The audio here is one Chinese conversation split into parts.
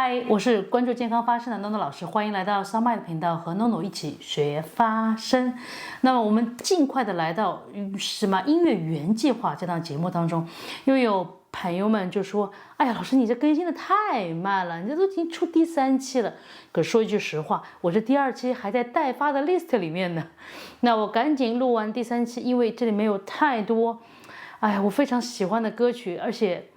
嗨，我是关注健康发声的 NONO 老师，欢迎来到烧麦的频道，和 NONO 一起学发声。那么我们尽快的来到音乐原计划这档节目当中，因为有朋友们就说：“哎呀，老师你这更新的太慢了，你这都已经出第3期了。”可说一句实话，我这第2期还在待发的 list 里面呢。那我赶紧录完第3期，因为这里面有太多，我非常喜欢的歌曲，而且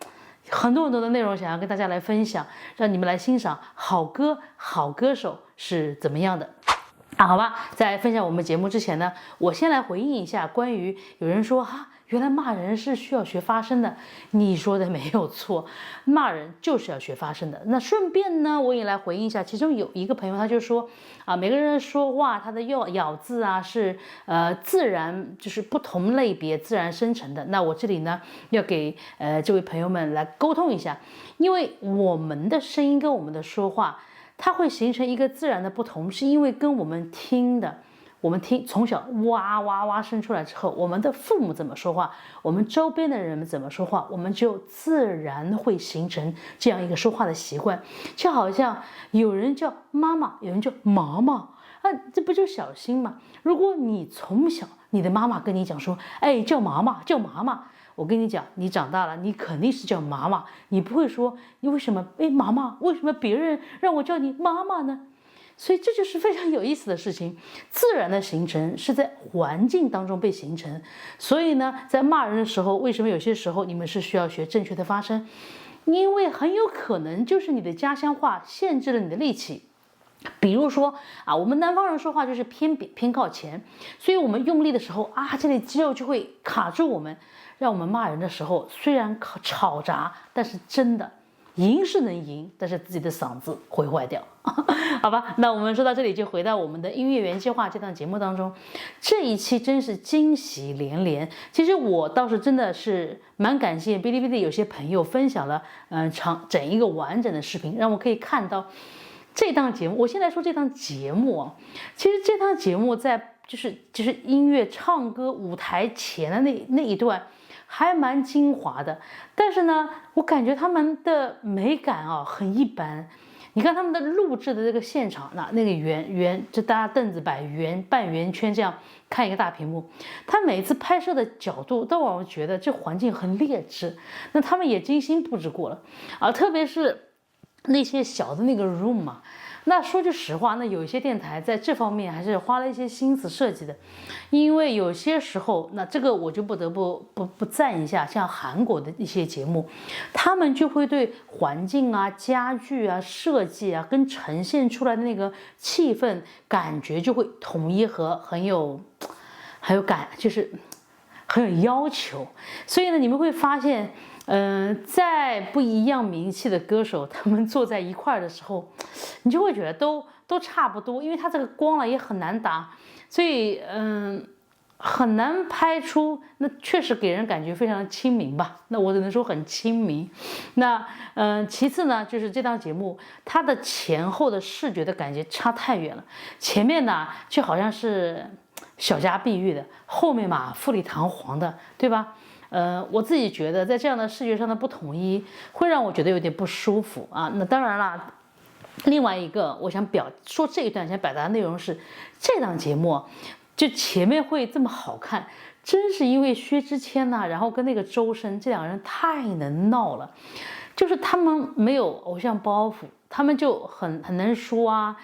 很多的内容想要跟大家来分享，让你们来欣赏好歌、好歌手是怎么样的。好吧，在分享我们节目之前呢，我先来回应一下关于有人说原来骂人是需要学发声的，你说的没有错，骂人就是要学发声的。那顺便呢，我也来回应一下，其中有一个朋友他就说每个人说话他的咬字是自然，就是不同类别自然生成的。那我这里呢要给这位朋友们来沟通一下，因为我们的声音跟我们的说话，它会形成一个自然的不同，是因为跟我们听从小哇哇哇生出来之后，我们的父母怎么说话，我们周边的人怎么说话，我们就自然会形成这样一个说话的习惯。就好像有人叫妈妈，有人叫妈妈这不就小心吗？如果你从小你的妈妈跟你讲说，叫妈妈叫妈妈，我跟你讲，你长大了你肯定是叫妈妈，你不会说你为什么妈妈，为什么别人让我叫你妈妈呢？所以这就是非常有意思的事情，自然的形成是在环境当中被形成。所以呢，在骂人的时候，为什么有些时候你们是需要学正确的发声？因为很有可能就是你的家乡话限制了你的力气。比如说我们南方人说话就是偏靠前，所以我们用力的时候这里肌肉就会卡住我们，让我们骂人的时候虽然吵杂，但是真的赢是能赢，但是自己的嗓子会坏掉。好吧，那我们说到这里就回到我们的音乐原计划这档节目当中，这一期真是惊喜连连。其实我倒是真的是蛮感谢哔哩哔哩有些朋友分享了整一个完整的视频，让我可以看到这档节目。我先来说这档节目其实这档节目在就是音乐唱歌舞台前的那一段还蛮精华的，但是呢，我感觉他们的美感很一般。你看他们的录制的这个现场，那个就大家凳子摆半圆圈这样看一个大屏幕，他每次拍摄的角度都让我觉得这环境很劣质。那他们也精心布置过了特别是那些小的那个 room 那说句实话，那有一些电台在这方面还是花了一些心思设计的，因为有些时候，那这个我就不得不赞一下，像韩国的一些节目，他们就会对环境家具设计跟呈现出来的那个气氛感觉就会统一和很有就是很有要求。所以呢，你们会发现在不一样名气的歌手他们坐在一块的时候，你就会觉得都差不多，因为他这个光也很难打，所以很难拍出，那确实给人感觉非常的亲民吧，那我只能说很亲民。那其次呢，就是这档节目它的前后的视觉的感觉差太远了，前面呢就好像是小家碧玉的，后面富丽堂皇的，对吧？我自己觉得在这样的视觉上的不统一会让我觉得有点不舒服那当然啦，另外一个我想说这一段想表达的内容是，这档节目就前面会这么好看，真是因为薛之谦然后跟那个周深这两个人太能闹了，就是他们没有偶像包袱，他们就很能说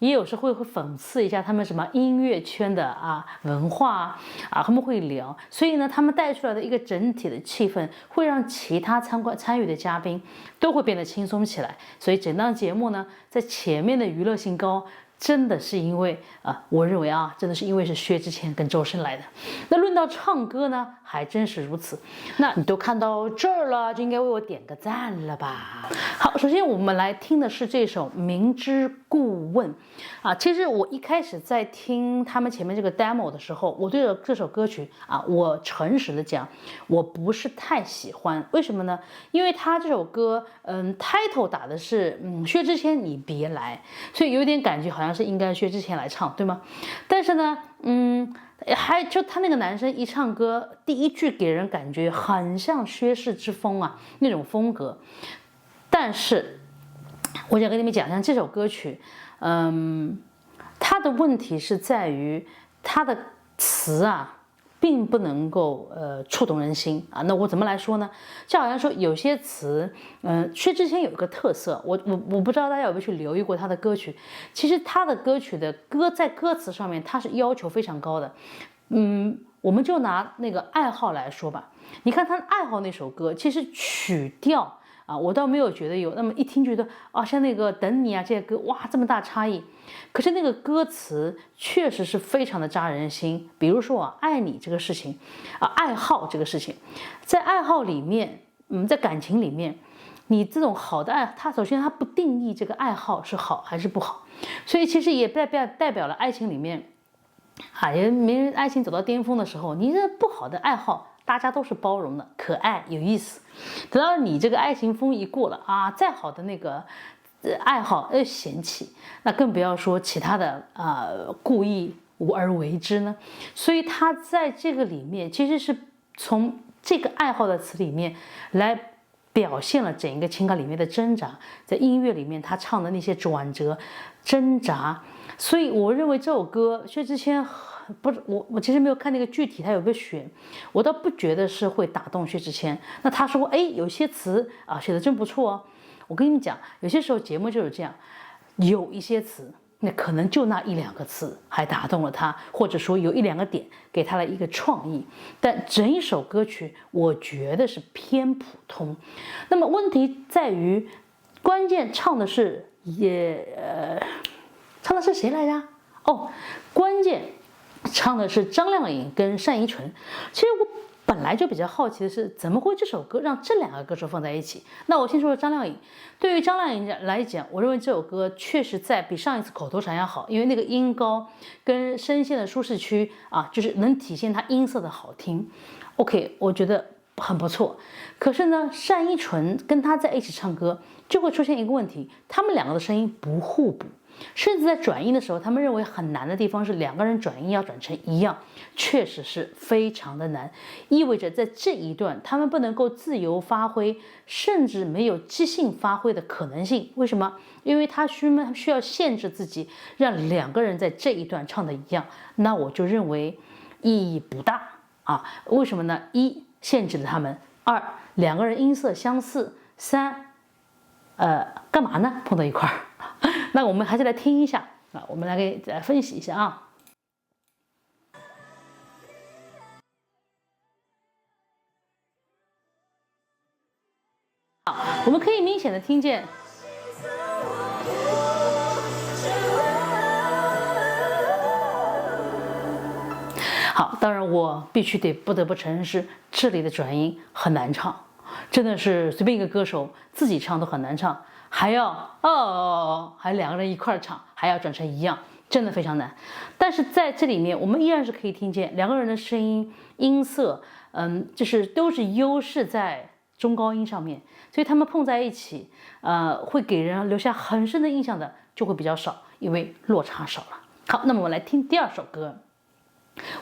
也有时候会讽刺一下他们什么音乐圈的文化他们会聊，所以呢，他们带出来的一个整体的气氛会让其他参与的嘉宾都会变得轻松起来。所以整档节目呢，在前面的娱乐性高，真的是因为我认为真的是因为是薛之谦跟周深来的。那论到唱歌呢，还真是如此。那你都看到这儿了，就应该为我点个赞了吧？好，首先我们来听的是这首《明知故问》其实我一开始在听他们前面这个 demo 的时候，我对这首歌曲我诚实的讲，我不是太喜欢。为什么呢？因为他这首歌title 打的是薛之谦你别来，所以有点感觉好像是应该薛之谦来唱，对吗？但是呢就他那个男生一唱歌，第一句给人感觉很像薛氏之风那种风格，但是我想跟你们讲一下这首歌曲，它的问题是在于它的词啊。并不能够触动人心啊。那我怎么来说呢？就好像说有些词，薛之谦有一个特色，我不知道大家有没有去留意过他的歌曲。其实他的歌曲的在歌词上面，他是要求非常高的。我们就拿那个爱好来说吧。你看他爱好那首歌，其实曲调啊，我倒没有觉得有那么一听觉得啊，像那个等你啊这些歌，哇，这么大差异。可是那个歌词确实是非常的扎人心。比如说啊，爱你这个事情啊，爱好这个事情，在爱好里面，在感情里面，你这种好的爱，它首先它不定义这个爱好是好还是不好，所以其实也代表了爱情里面啊，也没人爱情走到巅峰的时候，你这不好的爱好，大家都是包容的，可爱有意思。等到你这个爱情风一过了啊，再好的那个爱好嫌弃，那更不要说其他的故意无而为之呢。所以他在这个里面其实是从这个爱好的词里面来表现了整一个情感里面的挣扎，在音乐里面他唱的那些转折挣扎。所以我认为这首歌薛之谦不是我其实没有看那个具体他有个选，我倒不觉得是会打动薛之谦。那他说有些词啊写的真不错哦。我跟你们讲，有些时候节目就是这样，有一些词，那可能就那一两个词还打动了他，或者说有一两个点给他了一个创意，但整一首歌曲我觉得是偏普通。那么问题在于，关键唱的是唱的是谁来着？关键唱的是张靓颖跟单依纯。其实我本来就比较好奇的是，怎么会这首歌让这两个歌手放在一起？那我先说说张靓颖。对于张靓颖来讲，我认为这首歌确实在比上一次口头禅要好，因为那个音高跟声线的舒适区啊，就是能体现她音色的好听。OK， 我觉得很不错。可是呢，单依纯跟她在一起唱歌，就会出现一个问题，他们两个的声音不互补。甚至在转音的时候，他们认为很难的地方是两个人转音要转成一样，确实是非常的难，意味着在这一段他们不能够自由发挥，甚至没有即兴发挥的可能性。为什么？因为他需要限制自己，让两个人在这一段唱的一样，那我就认为意义不大啊。为什么呢？一，限制了他们；二，两个人音色相似；三，干嘛呢？碰到一块儿。那我们还是来听一下啊，我们来分析一下啊。好，我们可以明显的听见。好，当然我必须不得不承认是这里的转音很难唱，真的是随便一个歌手自己唱都很难唱。还要还两个人一块唱，还要转成一样，真的非常难。但是在这里面，我们依然是可以听见两个人的声音音色，就是都是优势在中高音上面，所以他们碰在一起，会给人留下很深的印象的就会比较少，因为落差少了。好，那么我们来听第二首歌。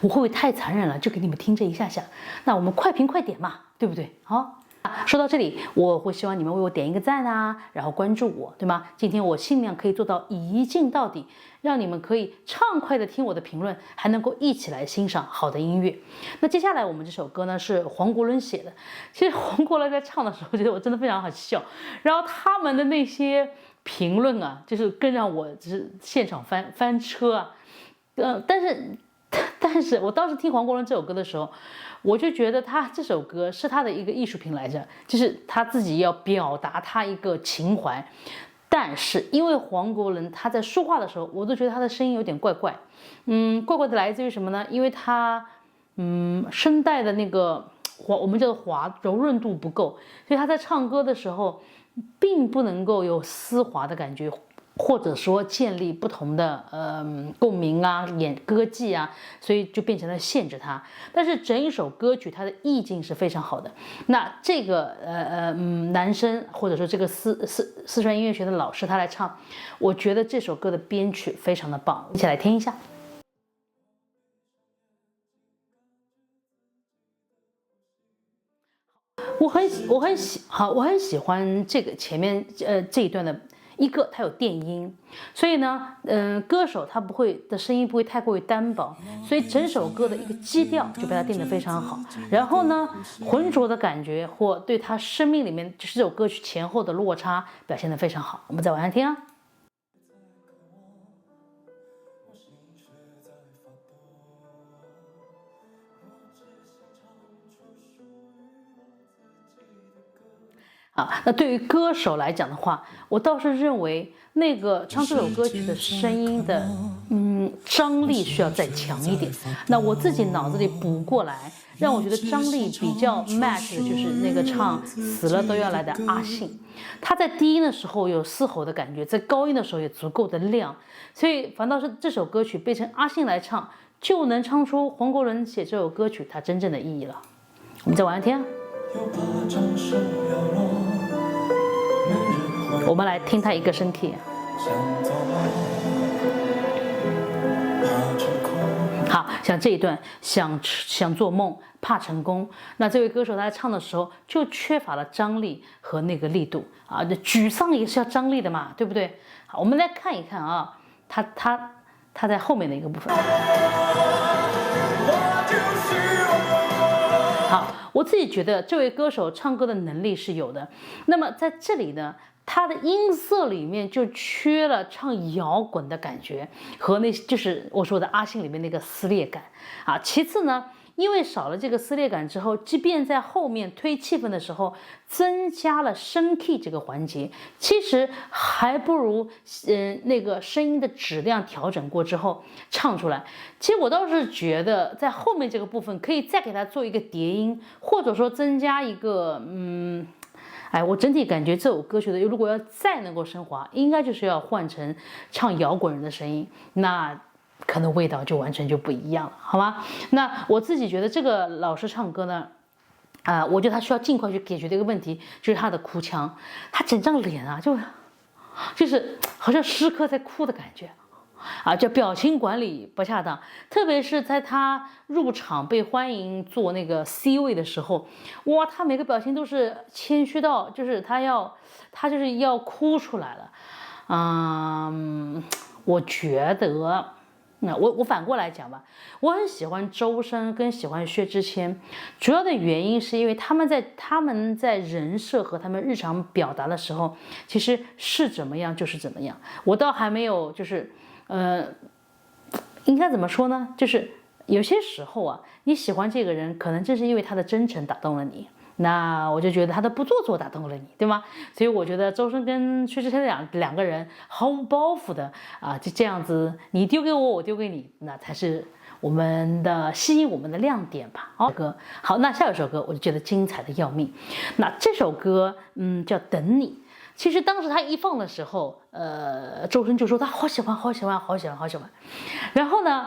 我会不会太残忍了？就给你们听这一下下，那我们快评快点嘛，对不对？好。说到这里，我会希望你们为我点一个赞啊，然后关注我，对吗？今天我尽量可以做到一镜到底，让你们可以畅快的听我的评论，还能够一起来欣赏好的音乐。那接下来我们这首歌呢是黄国伦写的，其实黄国伦在唱的时候，觉得我真的非常好笑，然后他们的那些评论啊，就是更让我就是现场翻车啊，但是我当时听黄国伦这首歌的时候，我就觉得他这首歌是他的一个艺术品来着，就是他自己要表达他一个情怀。但是因为黄国伦他在说话的时候，我都觉得他的声音有点怪怪，怪怪的来自于什么呢？因为他声带的那个我们叫做柔润度不够，所以他在唱歌的时候并不能够有丝滑的感觉。或者说建立不同的共鸣啊、歌技啊，所以就变成了限制它。但是整一首歌曲它的意境是非常好的。那这个男生或者说这个四川音乐学的老师他来唱，我觉得这首歌的编曲非常的棒，一起来听一下。我很喜欢这个前面这一段的一个它有电音，所以呢，歌手他的声音不会太过于单薄，所以整首歌的一个基调就被他定得非常好。然后呢，浑浊的感觉或对他生命里面就是这首歌曲前后的落差表现得非常好。我们再往下听啊。那对于歌手来讲的话，我倒是认为那个唱这首歌曲的声音的，张力需要再强一点。那我自己脑子里补过来，让我觉得张力比较 match 的就是那个唱死了都要来的阿信，他在低音的时候有嘶吼的感觉，在高音的时候也足够的亮，所以反倒是这首歌曲变成阿信来唱，就能唱出黄国伦写这首歌曲它真正的意义了。我们再往下听啊。我们来听他一个升 key。好，像这一段想做梦，怕成功。那这位歌手他在唱的时候就缺乏了张力和那个力度啊，这沮丧也是要张力的嘛，对不对？好，我们来看一看啊，他在后面的一个部分。好，我自己觉得这位歌手唱歌的能力是有的。那么在这里呢，他的音色里面就缺了唱摇滚的感觉和那就是我说的阿信里面那个撕裂感啊。其次呢，因为少了这个撕裂感之后，即便在后面推气氛的时候增加了升 key 这个环节，其实还不如那个声音的质量调整过之后唱出来。其实我倒是觉得在后面这个部分可以再给它做一个叠音，或者说增加一个我整体感觉这首歌曲的如果要再能够升华，应该就是要换成唱摇滚人的声音，那可能味道就完全就不一样了，好吗？那我自己觉得这个老师唱歌呢，我觉得他需要尽快去解决的一个问题，就是他的哭腔，他整张脸啊，就是好像时刻在哭的感觉。叫表情管理不恰当，特别是在他入场被欢迎做那个 C 位的时候，哇，他每个表情都是谦虚到，就是他就是要哭出来了。我觉得，我反过来讲吧，我很喜欢周深跟喜欢薛之谦，主要的原因是因为他们在人设和他们日常表达的时候，其实是怎么样就是怎么样。我倒还没有就是应该怎么说呢？就是有些时候啊，你喜欢这个人，可能正是因为他的真诚打动了你。那我就觉得他的不做作打动了你，对吗？所以我觉得周深跟薛之谦两个人毫无包袱的就这样子，你丢给我，我丢给你，那才是我们的吸引我们的亮点吧。好，那下一首歌我就觉得精彩的要命。那这首歌叫《等你》。其实当时他一放的时候，周深就说他好喜欢，好喜欢，好喜欢，好喜欢。然后呢，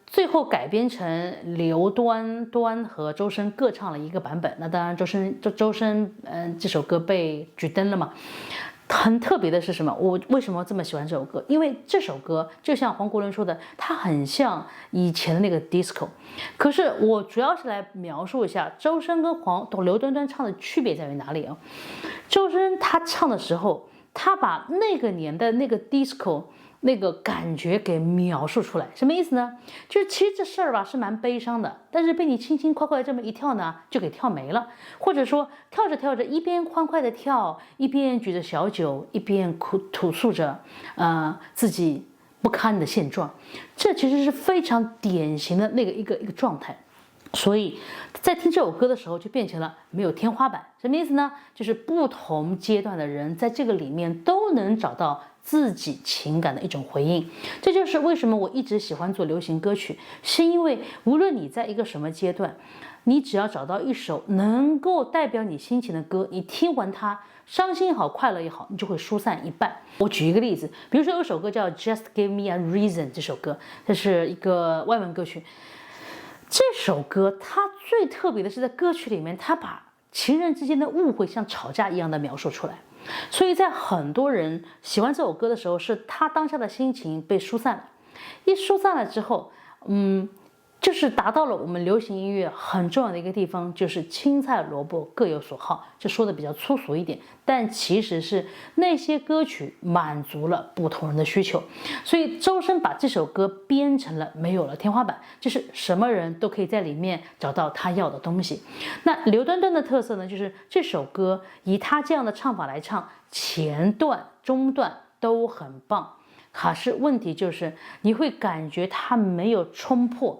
最后改编成刘端和周深各唱了一个版本。那当然周深这首歌被举灯了嘛。很特别的是什么？我为什么这么喜欢这首歌？因为这首歌就像黄国伦说的，它很像以前的那个 disco。可是我主要是来描述一下周深跟刘端唱的区别在于哪里啊？周深他唱的时候，他把那个年代那个 disco那个感觉给描述出来，什么意思呢？就是其实这事儿吧是蛮悲伤的，但是被你轻轻快快这么一跳呢，就给跳没了。或者说跳着跳着，一边欢快的跳，一边举着小酒，一边吐诉着自己不堪的现状。这其实是非常典型的那个一个状态。所以在听这首歌的时候就变成了没有天花板。什么意思呢？就是不同阶段的人在这个里面都能找到自己情感的一种回应。这就是为什么我一直喜欢做流行歌曲，是因为无论你在一个什么阶段，你只要找到一首能够代表你心情的歌，你听完它，伤心也好，快乐也好，你就会疏散一半。我举一个例子，比如说有首歌叫 Just Give Me a Reason， 这首歌这是一个外文歌曲。这首歌它最特别的是在歌曲里面，它把情人之间的误会像吵架一样的描述出来。所以在很多人喜欢这首歌的时候，是他当下的心情被疏散了。一疏散了之后，就是达到了我们流行音乐很重要的一个地方，就是青菜萝卜各有所好。这说的比较粗俗一点，但其实是那些歌曲满足了不同人的需求。所以周深把这首歌编成了没有了天花板，就是什么人都可以在里面找到他要的东西。那刘端端的特色呢，就是这首歌以他这样的唱法来唱，前段、中段都很棒。可是问题就是，你会感觉它没有冲破，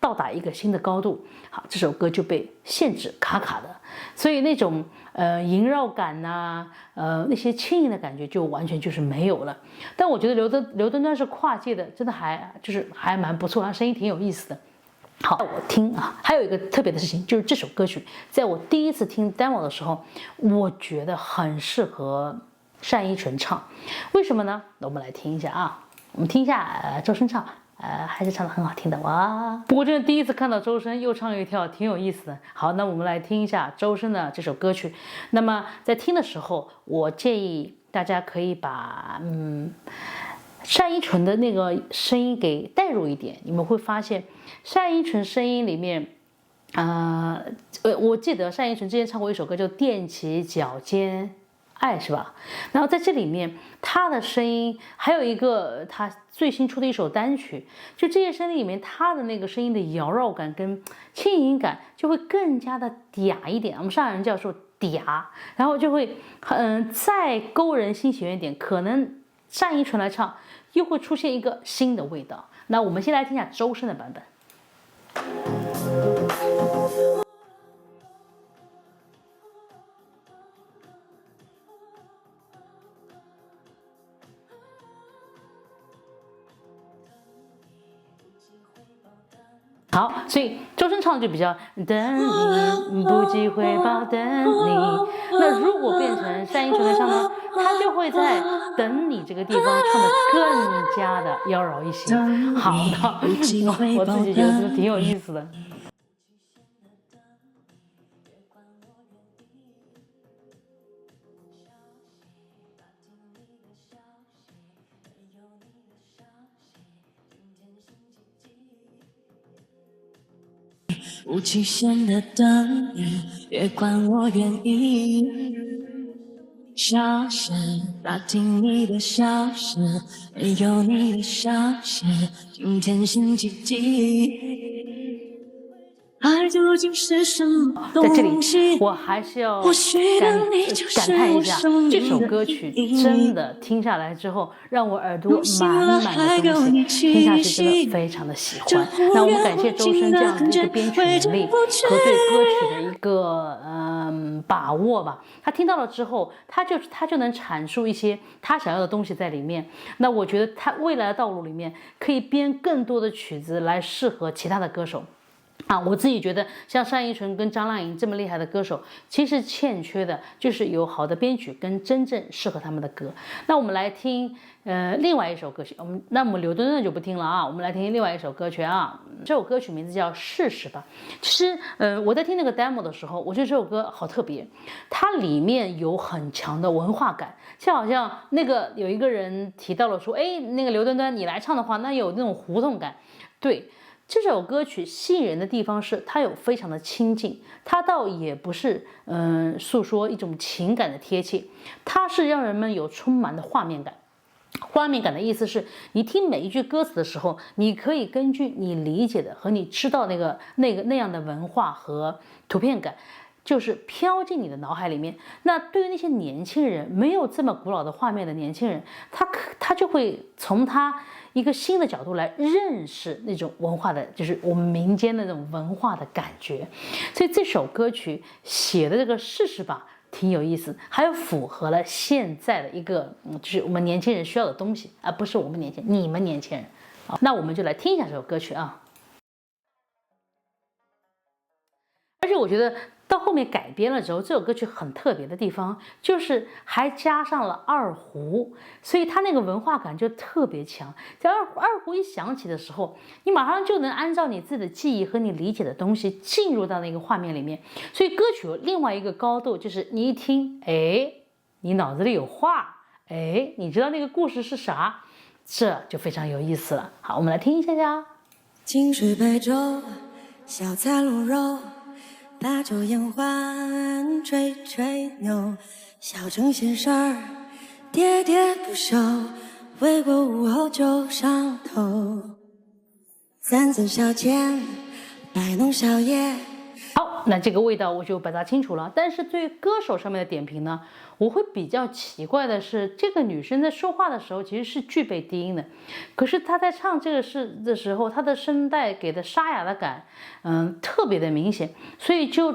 到达一个新的高度。好，这首歌就被限制卡卡的，所以那种萦绕感呐、那些轻盈的感觉就完全就是没有了。但我觉得刘端端是跨界的，真的还蛮不错，他声音挺有意思的。好，我听啊，还有一个特别的事情，就是这首歌曲，在我第一次听 demo 的时候，我觉得很适合单依纯唱，为什么呢？那我们来听一下啊，我们听一下周深唱吧，还是唱得很好听的哇。不过真的第一次看到周深又唱又跳，挺有意思的。好，那我们来听一下周深的这首歌曲。那么在听的时候，我建议大家可以把单依纯的那个声音给带入一点，你们会发现单依纯声音里面。我记得单依纯之前唱过一首歌叫《踮起脚尖爱》，是吧？然后在这里面，他的声音还有一个他最新出的一首单曲，就这些声音里面，他的那个声音的摇绕感跟轻盈感就会更加的嗲一点。我们上海人叫说嗲，然后就会再勾人心弦一点。可能单依纯来唱，又会出现一个新的味道。那我们先来听一下周深的版本。好，所以周深唱的就比较等你不计回报等你。那如果变成单依纯来唱呢，他就会在等你这个地方唱的更加的妖娆一些。好的，我自己觉得真的挺有意思的。无期限的等你，别管我愿意。消失，打听你的消息，没有你的消息，今天心寂寂。爱究竟是什么东西？我还是要感叹一下，这首歌曲真的听下来之后，让我耳朵满满的东西，听下去真的非常的喜欢。那我们感谢周深这样的一个编曲能力和对歌曲的一个把握吧。他听到了之后，他就能阐述一些他想要的东西在里面。那我觉得他未来的道路里面可以编更多的曲子来适合其他的歌手。我自己觉得像单依纯跟张靓颖这么厉害的歌手，其实欠缺的就是有好的编曲跟真正适合他们的歌。那我们来听另外一首歌曲，我们刘端端就不听了啊，我们来听另外一首歌曲啊。这首歌曲名字叫《试试吧》。其实我在听那个 demo 的时候，我觉得这首歌好特别，它里面有很强的文化感，就好像那个有一个人提到了说，哎，那个刘端端你来唱的话，那有那种胡同感，对。这首歌曲吸引人的地方是它有非常的亲近，它倒也不是诉说一种情感的贴切，它是让人们有充满的画面感。画面感的意思是你听每一句歌词的时候，你可以根据你理解的和你知道那样的文化和图片感，就是飘进你的脑海里面。那对于那些年轻人，没有这么古老的画面的年轻人，他就会从他一个新的角度来认识那种文化的，就是我们民间的那种文化的感觉。所以这首歌曲写的这个试试吧，挺有意思，还有符合了现在的一个就是我们年轻人需要的东西，而不是我们年轻人，你们年轻人。好，那我们就来听一下这首歌曲啊。而且我觉得到后面改编了之后，这首歌曲很特别的地方就是还加上了二胡，所以它那个文化感就特别强。在二胡一响起的时候，你马上就能按照你自己的记忆和你理解的东西进入到那个画面里面。所以歌曲有另外一个高度，就是你一听，哎，你脑子里有画，哎，你知道那个故事是啥，这就非常有意思了。好，我们来听一下下。清水白粥，小菜卤肉，把酒言欢，吹吹牛，小城闲事儿，喋喋不休，回过午后就上头，散散小憩，摆弄宵夜。好，那这个味道我就表达清楚了。但是对于歌手上面的点评呢，我会比较奇怪的是，这个女生在说话的时候其实是具备低音的，可是她在唱这个的时候，她的声带给的沙哑的感，特别的明显，所以就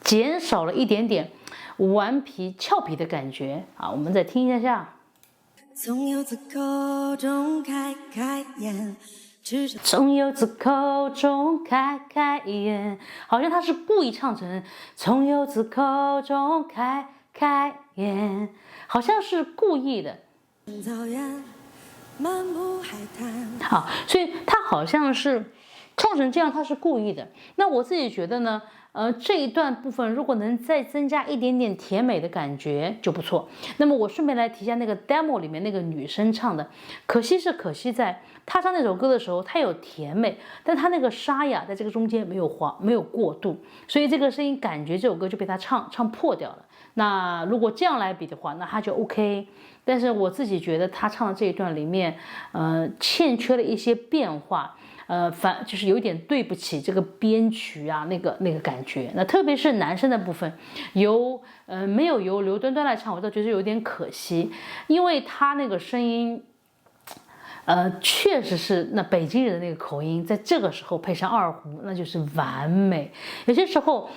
减少了一点点顽皮俏皮的感觉啊。我们再听一下。从游子口中开言。从游子口中开言，好像他是故意唱成从游子口中开言，好像是故意的。好，所以他好像是唱成这样，他是故意的。那我自己觉得呢，这一段部分如果能再增加一点点甜美的感觉就不错。那么我顺便来提一下那个 demo 里面那个女生唱的，可惜在她唱那首歌的时候，她有甜美，但她那个沙哑在这个中间没有过渡，所以这个声音感觉这首歌就被她唱破掉了。那如果这样来比的话，那她就 OK。但是我自己觉得她唱的这一段里面，欠缺了一些变化。就是有点对不起这个编曲啊，那个感觉。那特别是男生的部分，没有由刘端端来唱，我倒觉得有点可惜，因为他那个声音，确实是那北京人的那个口音，在这个时候配上二胡，那就是完美。有些时候，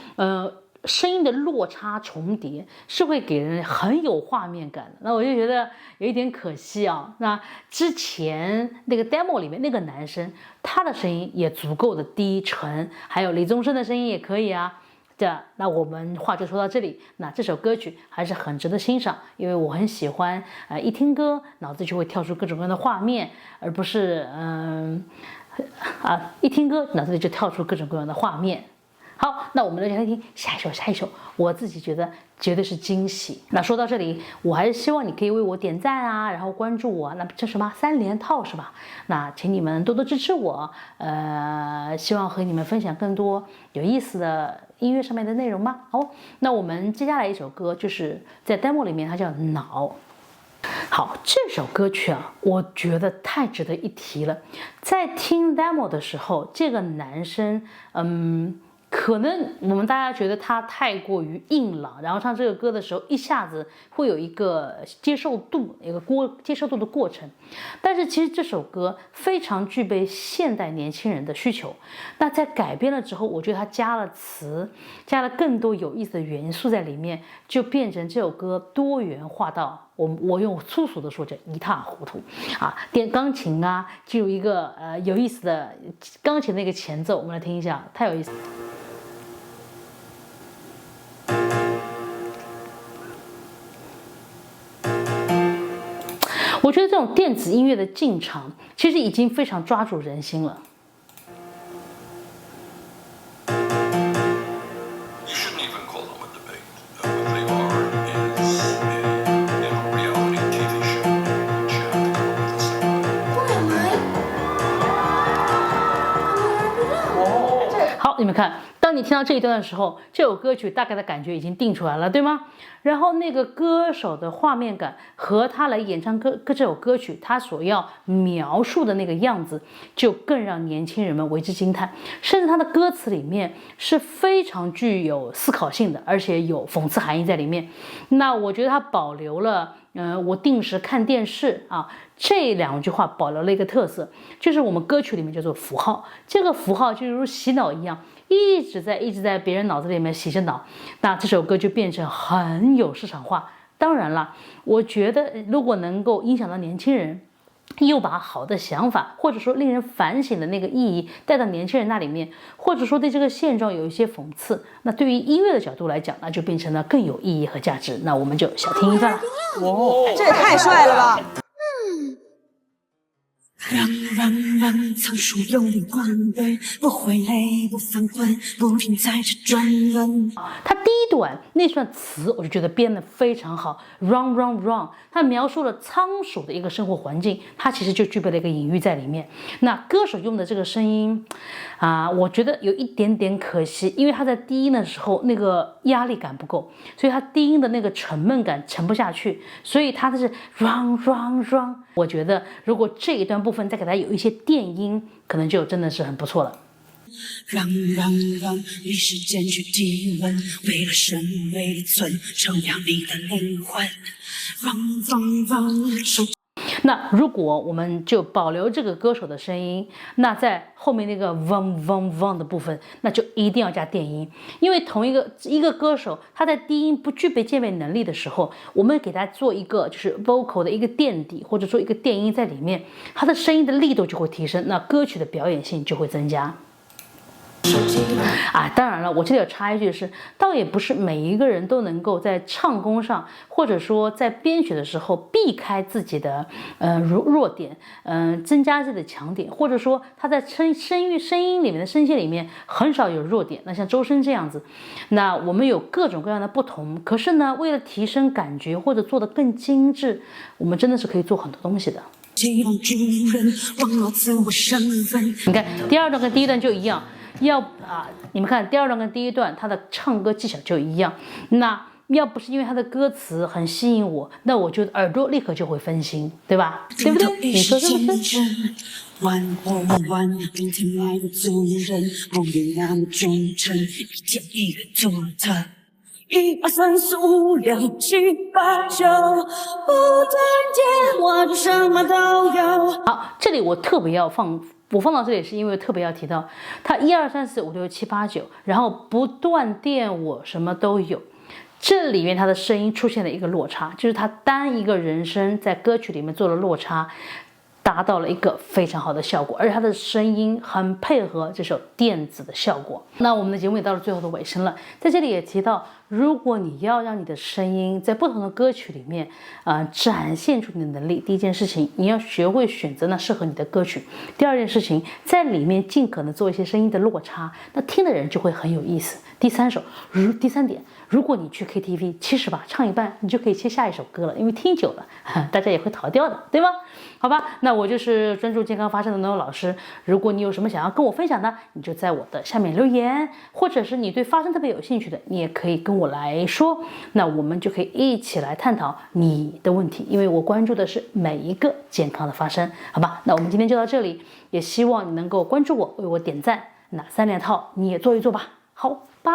声音的落差重叠是会给人很有画面感的，那我就觉得有一点可惜啊。那之前那个 demo 里面那个男生，他的声音也足够的低沉，还有李宗盛的声音也可以啊。那我们话就说到这里。那这首歌曲还是很值得欣赏，因为我很喜欢，一听歌脑子就会跳出各种各样的画面，而不是一听歌脑子里就跳出各种各样的画面。好，那我们来听下一首，我自己觉得绝对是惊喜。那说到这里，我还是希望你可以为我点赞啊，然后关注我。那这什么3连套是吧？那请你们多多支持我，希望和你们分享更多有意思的音乐上面的内容吗？好，那我们接下来一首歌就是在 demo 里面，它叫《脑》。好，这首歌曲啊，我觉得太值得一提了。在听 demo 的时候，这个男生，可能我们大家觉得他太过于硬朗，然后唱这个歌的时候一下子会有一个接受度的过程。但是其实这首歌非常具备现代年轻人的需求。那在改编了之后，我觉得他加了词，加了更多有意思的元素在里面，就变成这首歌多元化到我用粗俗的说叫一塌糊涂啊！电钢琴啊，进入一个有意思的钢琴的一个前奏，我们来听一下，太有意思了。我觉得这种电子音乐的进场，其实已经非常抓住人心了。好，你们看，当你听到这一段的时候，这首歌曲大概的感觉已经定出来了，对吗？然后那个歌手的画面感和他来演唱这首歌曲，他所要描述的那个样子，就更让年轻人们为之惊叹。甚至他的歌词里面是非常具有思考性的，而且有讽刺含义在里面。那我觉得他保留了我定时看电视啊，这2句话保留了一个特色，就是我们歌曲里面叫做符号。这个符号就如洗脑一样，一直在别人脑子里面洗着脑，那这首歌就变成很有市场化。当然了，我觉得如果能够影响到年轻人，又把好的想法或者说令人反省的那个意义带到年轻人那里面，或者说对这个现状有一些讽刺，那对于音乐的角度来讲，那就变成了更有意义和价值。那我们就小听一段了。这也太帅了吧！让让仓鼠用力滚滚，不会累不犯困，不停在这转轮。它第一段那段词我就觉得编得非常好 ，run，它描述了仓鼠的一个生活环境，它其实就具备了一个隐喻在里面。那歌手用的这个声音我觉得有一点点可惜，因为他在低音的时候那个压力感不够，所以他低音的那个沉闷感沉不下去，所以他的是 run。我觉得如果这一段部分再给它有一些电音，可能就真的是很不错了。让，与时间去体温，为了生，为了存，照亮你的灵魂。让，手。那如果我们就保留这个歌手的声音，那在后面那个嗡的部分，那就一定要加电音，因为同一个歌手，他在低音不具备键位能力的时候，我们给他做一个就是 vocal 的一个垫底，或者做一个电音在里面，他的声音的力度就会提升，那歌曲的表演性就会增加。当然了，我这里要插一句是，倒也不是每一个人都能够在唱功上，或者说在编曲的时候避开自己的弱点，增加自己的强点，或者说他在声音里面的声线里面很少有弱点。那像周深这样子，那我们有各种各样的不同，可是呢，为了提升感觉或者做得更精致，我们真的是可以做很多东西的。你看第二段跟第一段就一样。你们看第二段跟第一段，他的唱歌技巧就一样。那要不是因为他的歌词很吸引我，那我就耳朵立刻就会分心，对吧？对不对？你说是不是？玩，明天爱的主人，不愿那么忠诚，一天一个独特。1、2、3、4、5、6、7、8、9，不断电，我就什么都有。好，这里我特别要放到这里是因为特别要提到，它1、2、3、4、5、6、7、8、9，然后不断电我什么都有。这里面它的声音出现了一个落差，就是它单一个人声在歌曲里面做了落差，达到了一个非常好的效果，而且它的声音很配合这首电子的效果。那我们的节目也到了最后的尾声了，在这里也提到，如果你要让你的声音在不同的歌曲里面展现出你的能力，第一件事情你要学会选择那适合你的歌曲，第二件事情在里面尽可能做一些声音的落差，那听的人就会很有意思。第三点，如果你去 KTV， 其实吧唱一半你就可以切下一首歌了，因为听久了大家也会逃掉的，对吗？好吧，那我就是专注健康发声的NONO老师。如果你有什么想要跟我分享的，你就在我的下面留言，或者是你对发声特别有兴趣的，你也可以跟我来说，那我们就可以一起来探讨你的问题，因为我关注的是每一个健康的发声，好吧？那我们今天就到这里，也希望你能够关注我，为我点赞，那3连套你也做一做吧。好，拜。